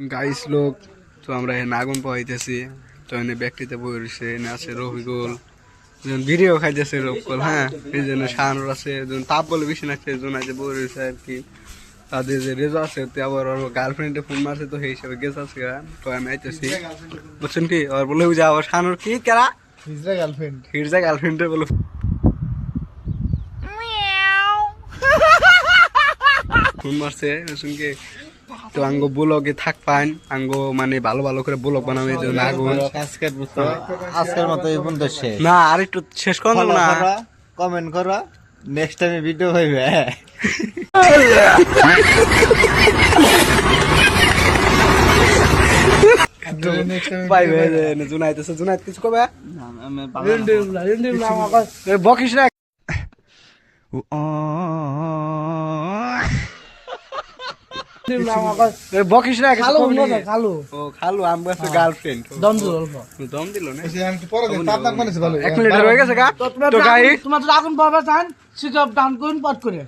guys লোক তো আমরা এখানে আগুন পাইতেছি তো এনে ব্যক্তিতে বই রয়েছে এনে আছে রফিকুল ভিডিও খাইতেছে রফিকুল হ্যাঁ এই জন্য শাহানুর আছে তাপ বলে বেশি নাচছে এই জন্য আছে বই রয়েছে আর কি তাদের যে রেজা আছে তো আবার ওর গার্লফ্রেন্ডে ফোন মারছে তো সেই হিসাবে গেছে আছে তো আমি আইতেছি বুঝছেন কি আর বলে বুঝা আবার শাহানুর কি কেরা হিজরা গার্লফ্রেন্ডে বলে ফোন মারছে শুনকে তো আঙ্গো ব্লগে থাক পান আঙ্গো মানে ভালো ভালো করে ব্লগ বানাবে যে না গো আজকের মতো এই পর্যন্ত শেষ না আর একটু শেষ করব না কমেন্ট করো নেক্সট টাইমে ভিডিও হইবে বাই বাই জুনাইতেছে জুনাইত কিছু কবে বকিস না বকিস না খালু খালু আমি বলছি গার্লফ্রেন্ড দম দিল না 1 মিনিট হয়ে গেছে গা তো গাই তোমার যদি আগুন পাবে চান সুইচ অফ ডাউন করুন পট করে